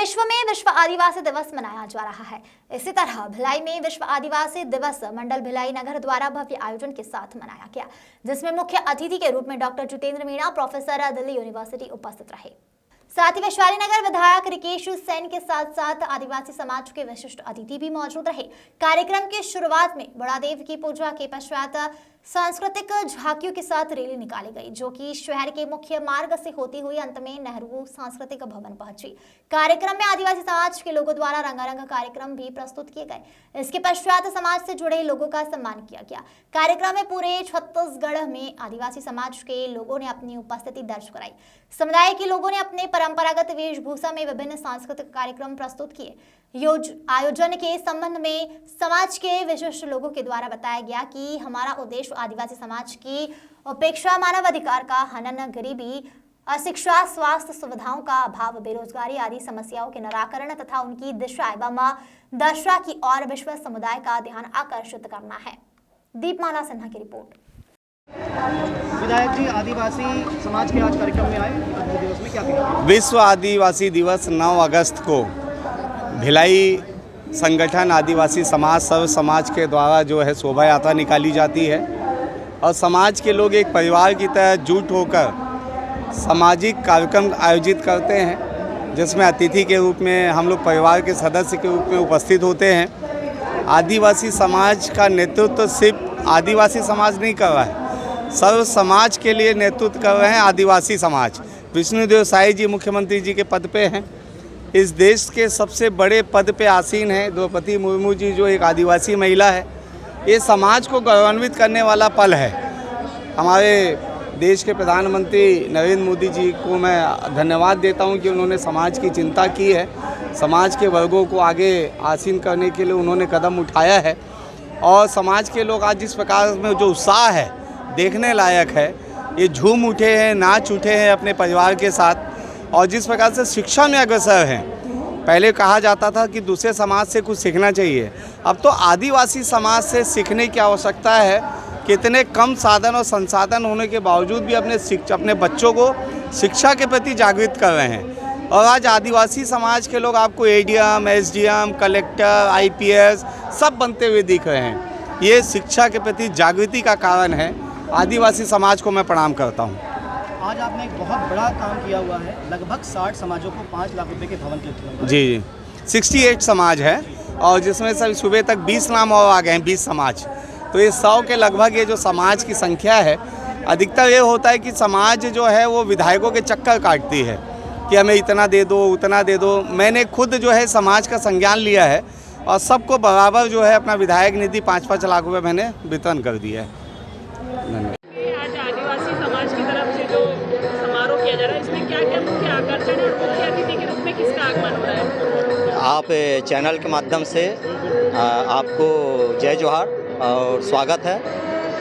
विश्व में विश्व आदिवासी दिवस मनाया जा रहा है। इसी तरह भिलाई में विश्व आदिवासी दिवस मंडल भिलाई नगर द्वारा भव्य आयोजन के साथ मनाया गया, जिसमें मुख्य अतिथि के रूप में doctor Jitendra Meena, professor Delhi university उपस्थित रहे। साथ ही वैशाली नगर विधायक रिकेश सेन के साथ साथ आदिवासी समाज के विशिष्ट अतिथि भी मौजूद रहे। कार्यक्रम की शुरुआत में बड़ादेव की पूजा के पश्चात सांस्कृतिक झांकियों के साथ रैली निकाली गई, जो कि शहर के मुख्य मार्ग से होती हुई अंत में नेहरू सांस्कृतिक भवन पहुंची। कार्यक्रम में आदिवासी समाज के लोगों द्वारा रंगारंग कार्यक्रम भी प्रस्तुत किए गए। इसके पश्चात समाज से जुड़े लोगों का सम्मान किया गया। कार्यक्रम में पूरे छत्तीसगढ़ में आदिवासी समाज के लोगों ने अपनी उपस्थिति दर्ज कराई। समुदाय के लोगों ने अपने परंपरागत वेशभूषा में विभिन्न सांस्कृतिक कार्यक्रम प्रस्तुत किए। आयोजन के संबंध में समाज के विशिष्ट लोगों के द्वारा बताया गया कि हमारा उद्देश्य आदिवासी समाज की उपेक्षा, मानवाधिकार का हनन, गरीबी, अशिक्षा, स्वास्थ्य सुविधाओं का अभाव, बेरोजगारी आदि समस्याओं के निराकरण तथा उनकी दिशा एवं दशा की ओर विश्व समुदाय का ध्यान आकर्षित करना है। दीपमाला सिन्हा की रिपोर्ट। विधायक जी, आदिवासी समाज के आज कार्यक्रम में आए, दिवस में क्या कहेंगे? विश्व आदिवासी दिवस 9 अगस्त को भिलाई संगठन आदिवासी समाज सर्व समाज के द्वारा जो है शोभा यात्रा निकाली जाती है और समाज के लोग एक परिवार की तरह जुट होकर सामाजिक कार्यक्रम आयोजित करते हैं, जिसमें अतिथि के रूप में हम लोग परिवार के सदस्य के रूप में उपस्थित होते हैं। आदिवासी समाज का नेतृत्व सिर्फ आदिवासी समाज नहीं कर रहा है, सर्व समाज के लिए नेतृत्व कर रहे हैं आदिवासी समाज। विष्णुदेव साई जी मुख्यमंत्री जी के पद पे हैं। इस देश के सबसे बड़े पद पे आसीन हैं द्रौपदी मुर्मू जी, जो एक आदिवासी महिला है। ये समाज को गौरवान्वित करने वाला पल है। हमारे देश के प्रधानमंत्री नरेंद्र मोदी जी को मैं धन्यवाद देता हूं कि उन्होंने समाज की चिंता की है, समाज के वर्गों को आगे आसीन करने के लिए उन्होंने कदम उठाया है। और समाज के लोग आज जिस प्रकार में जो उत्साह है देखने लायक है, ये झूम उठे हैं, नाच उठे हैं अपने परिवार के साथ, और जिस प्रकार से शिक्षा में अग्रसर हैं। पहले कहा जाता था कि दूसरे समाज से कुछ सीखना चाहिए, अब तो आदिवासी समाज से सीखने की आवश्यकता है। कितने कम साधन और संसाधन होने के बावजूद भी अपने बच्चों को शिक्षा के प्रति जागृत कर रहे हैं। और आज आदिवासी समाज के लोग आपको एडीएम, एसडीएम, कलेक्टर, आईपीएस सब बनते हुए दिख रहे हैं। ये शिक्षा के प्रति जागृति का कारण है। आदिवासी समाज को मैं प्रणाम करता हूँ। आज आपने एक बहुत बड़ा काम किया हुआ है, लगभग 60 समाजों को 5 लाख रुपए के भवन के। जी, 68 समाज है और जिसमें से सुबह तक 20 नाम और आ गए हैं, 20 समाज। तो ये 100 के लगभग ये जो समाज की संख्या है, अधिकतर ये होता है कि समाज जो है वो विधायकों के चक्कर काटती है कि हमें इतना दे दो, उतना दे दो। मैंने खुद जो है समाज का संज्ञान लिया है और सबको बराबर जो है अपना विधायक निधि 5-5 लाख रुपये मैंने वितरण कर दिया है। आज आदिवासी समाज की तरफ से जो समारोह किया जा रहा है, इसमें क्या क्या मुख्य आकर्षण और मुख्य अतिथि के रूप में किसका आगमन हो रहा है? आप चैनल के माध्यम से आपको जय जोहार और स्वागत है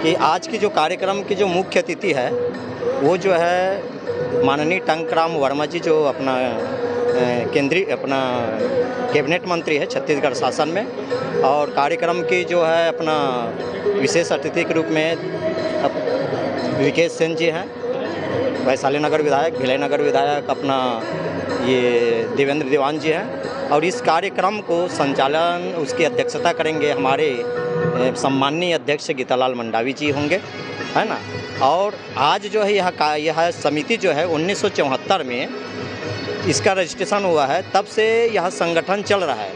कि आज की जो कार्यक्रम की जो मुख्य अतिथि है वो जो है माननीय टंकराम वर्मा जी, जो अपना केंद्रीय अपना कैबिनेट मंत्री है छत्तीसगढ़ शासन में। और कार्यक्रम की जो है अपना विशेष अतिथि के रूप में रिकेश सेन जी हैं, वैशाली नगर विधायक, भिलाई नगर विधायक अपना ये देवेंद्र दीवान जी हैं। और इस कार्यक्रम को संचालन उसकी अध्यक्षता करेंगे हमारे सम्माननीय अध्यक्ष गीतालाल मंडावी जी होंगे, है ना। और आज जो है यह समिति जो है 1974 में इसका रजिस्ट्रेशन हुआ है, तब से यह संगठन चल रहा है।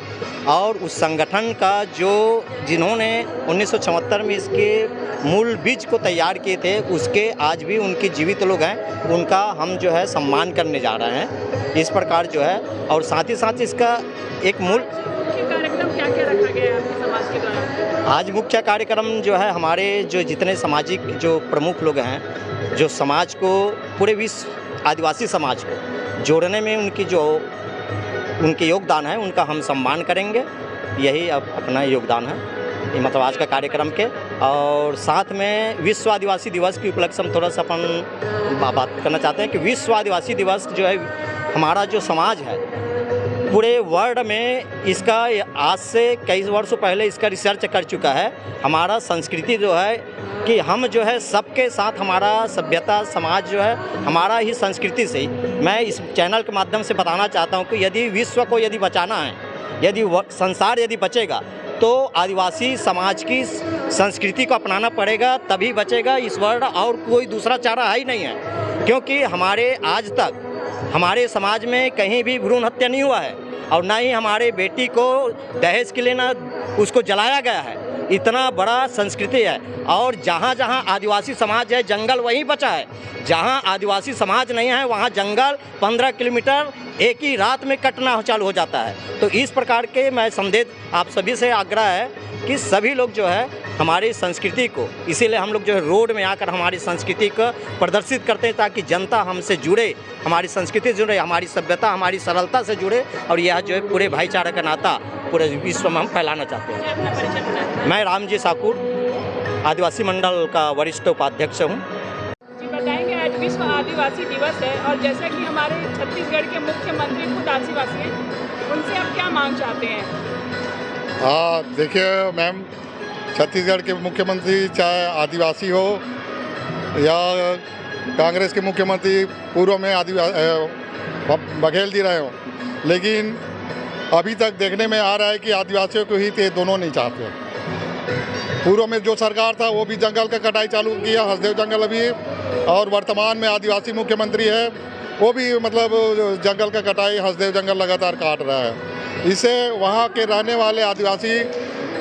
और उस संगठन का जिन्होंने 1974 में इसके मूल बीज को तैयार किए थे, उसके आज भी उनके जीवित लोग हैं, उनका हम जो है सम्मान करने जा रहे हैं इस प्रकार जो है। और साथ ही साथ इसका एक मूल कार्यक्रम क्या क्या रखा गया है आपके समाज के द्वारा? आज मुख्य कार्यक्रम जो है हमारे जो जितने सामाजिक जो प्रमुख लोग हैं, जो समाज को पूरे विश्व आदिवासी समाज को जोड़ने में उनके योगदान है, उनका हम सम्मान करेंगे। यही अपना योगदान है ये मतलब आज का कार्यक्रम के। और साथ में विश्व आदिवासी दिवस के उपलक्ष्य हम थोड़ा सा अपन बात करना चाहते हैं कि विश्व आदिवासी दिवस जो है हमारा जो समाज है पूरे वर्ल्ड में इसका आज से कई वर्षों पहले इसका रिसर्च कर चुका है। हमारा संस्कृति जो है कि हम जो है सबके साथ, हमारा सभ्यता समाज जो है हमारा ही संस्कृति से ही मैं इस चैनल के माध्यम से बताना चाहता हूँ कि यदि विश्व को यदि बचाना है, यदि संसार यदि बचेगा तो आदिवासी समाज की संस्कृति को अपनाना पड़ेगा, तभी बचेगा इस वर्ल्ड। और कोई दूसरा चारा है ही नहीं है, क्योंकि हमारे आज तक हमारे समाज में कहीं भी भ्रूण हत्या नहीं हुआ है और ना ही हमारे बेटी को दहेज के लिए ना उसको जलाया गया है। इतना बड़ा संस्कृति है। और जहाँ जहाँ आदिवासी समाज है जंगल वहीं बचा है, जहाँ आदिवासी समाज नहीं है वहाँ जंगल 15 किलोमीटर एक ही रात में कटना चालू हो जाता है। तो इस प्रकार के मैं संदेश आप सभी से आग्रह है कि सभी लोग जो है हमारी संस्कृति को, इसीलिए हम लोग जो है रोड में आकर हमारी संस्कृति को प्रदर्शित करते हैं ताकि जनता हमसे जुड़े, हमारी संस्कृति जुड़े, हमारी सभ्यता हमारी सरलता से जुड़े और यह जो है पूरे भाईचारा का नाता पूरे विश्व में हम फैलाना चाहते हैं। मैं रामजी साकुर आदिवासी मंडल का वरिष्ठ उपाध्यक्ष हूँ। जी बताएंगे, आज विश्व आदिवासी दिवस है और जैसा कि हमारे छत्तीसगढ़ के मुख्यमंत्री खुद आदिवासी हैं, उनसे आप क्या मांग चाहते हैं? हाँ देखिए मैम, छत्तीसगढ़ के मुख्यमंत्री चाहे आदिवासी हो या कांग्रेस के मुख्यमंत्री पूर्व में बघेल जी रहे हो, लेकिन अभी तक देखने में आ रहा है कि आदिवासियों को ही दोनों नहीं चाहते। पूर्व में जो सरकार था वो भी जंगल का कटाई चालू किया, हसदेव जंगल अभी, और वर्तमान में आदिवासी मुख्यमंत्री है वो भी मतलब जंगल का कटाई हसदेव जंगल लगातार काट रहा है। इससे वहाँ के रहने वाले आदिवासी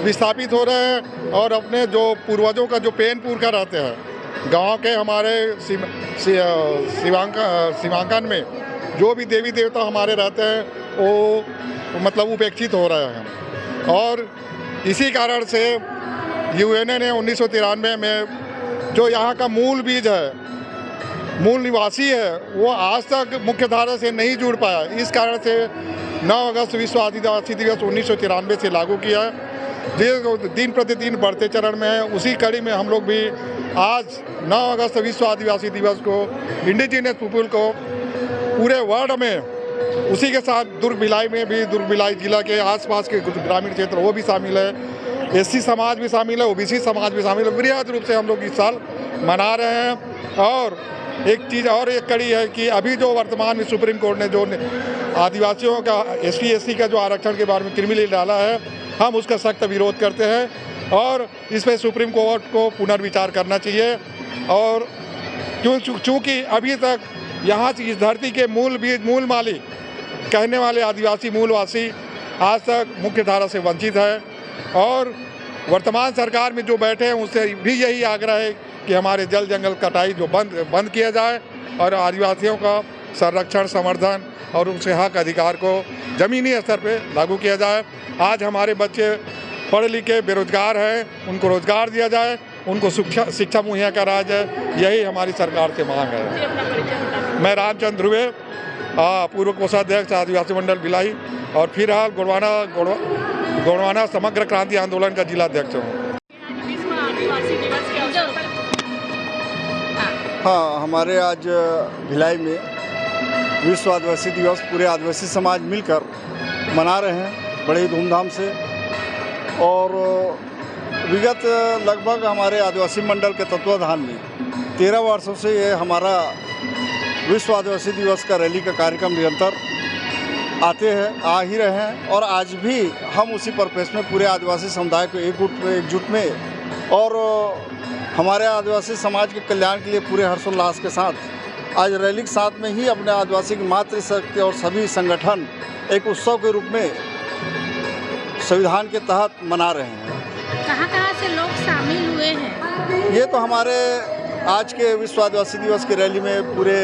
विस्थापित हो रहे हैं और अपने जो पूर्वजों का जो पेन पूर कर रहते हैं, गांव के हमारे सीमांकन में जो भी देवी देवता हमारे रहते हैं वो मतलब उपेक्षित हो रहे हैं। और इसी कारण से यूएनए ने 1993 में जो यहाँ का मूल बीज है, मूल निवासी है, वो आज तक मुख्य धारा से नहीं जुड़ पाया। इस कारण से 9 अगस्त विश्व आदिवासी दिवस 1993 से लागू किया है, जो दिन प्रतिदिन बढ़ते चरण में है। उसी कड़ी में हम लोग भी आज 9 अगस्त विश्व आदिवासी दिवस को, इंडिजिनस पीपुल को पूरे वर्ल्ड में, उसी के साथ दुर्ग भिलाई में भी, दुर्ग भिलाई जिला के आसपास के ग्रामीण क्षेत्र वो भी शामिल है, एससी समाज भी शामिल है, ओबीसी समाज भी शामिल है। बृहद रूप से हम लोग इस साल मना रहे हैं। और एक चीज़ और एक कड़ी है कि अभी जो वर्तमान में सुप्रीम कोर्ट ने जो आदिवासियों का एसटी एससी का जो आरक्षण के बारे में क्रिमिनल डाला है, हम उसका सख्त विरोध करते हैं और इस पर सुप्रीम कोर्ट को पुनर्विचार करना चाहिए। और चूँकि अभी तक यहाँ इस धरती के मूल मालिक कहने वाले आदिवासी मूलवासी आज तक मुख्य धारा से वंचित है। और वर्तमान सरकार में जो बैठे हैं उससे भी यही आग्रह है कि हमारे जल जंगल कटाई जो बंद किया जाए और आदिवासियों का संरक्षण, संवर्धन और उनसे हक अधिकार को ज़मीनी स्तर पे लागू किया जाए। आज हमारे बच्चे पढ़े लिखे बेरोजगार हैं, उनको रोजगार दिया जाए, उनको शिक्षा मुहैया कराया जाए, यही हमारी सरकार से मांग है। मैं रामचंद्र ध्रुवे, पूर्व कोषाध्यक्ष आदिवासी मंडल भिलाई और फिलहाल गोंडवाना समग्र क्रांति आंदोलन का जिला अध्यक्ष हूँ। विश्व आदिवासी दिवस के अवसर पर हाँ, हमारे आज भिलाई में विश्व आदिवासी दिवस पूरे आदिवासी समाज मिलकर मना रहे हैं बड़े धूमधाम से। और विगत लगभग हमारे आदिवासी मंडल के तत्वाधान में 13 वर्षों से ये हमारा विश्व आदिवासी दिवस का रैली का कार्यक्रम निरंतर आते हैं, आ ही रहे हैं। और आज भी हम उसी पर्पस में पूरे आदिवासी समुदाय को एकजुट में और हमारे आदिवासी समाज के कल्याण के लिए पूरे हर्षोल्लास के साथ आज रैली के साथ में ही अपने आदिवासी की मातृशक्ति और सभी संगठन एक उत्सव के रूप में संविधान के तहत मना रहे हैं। कहाँ से लोग शामिल हुए हैं? ये तो हमारे आज के विश्व आदिवासी दिवस की रैली में पूरे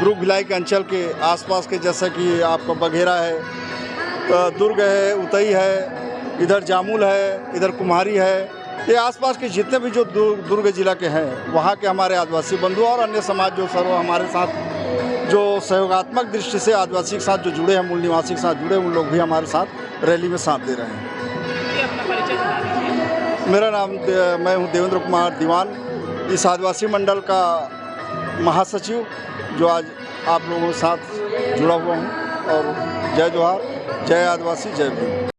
दुर्ग भिलाई के अंचल के आसपास के, जैसा कि आपका बघेरा है, दुर्ग है, उतई है, इधर जामुल है, इधर कुम्हारी है, ये आसपास के जितने भी जो दुर्ग जिला के हैं वहाँ के हमारे आदिवासी बंधु और अन्य समाज जो सर्व हमारे साथ जो सहयोगात्मक दृष्टि से आदिवासी के साथ जो जुड़े हैं, मूल निवासी के साथ जुड़े, उन लोग भी हमारे साथ रैली में साथ दे रहे हैं। मेरा नाम मैं हूँ देवेंद्र कुमार दीवान, इस आदिवासी मंडल का महासचिव जो आज आप लोगों के साथ जुड़ा हुआ हूँ। और जय जोहार, जय आदिवासी, जय भीम।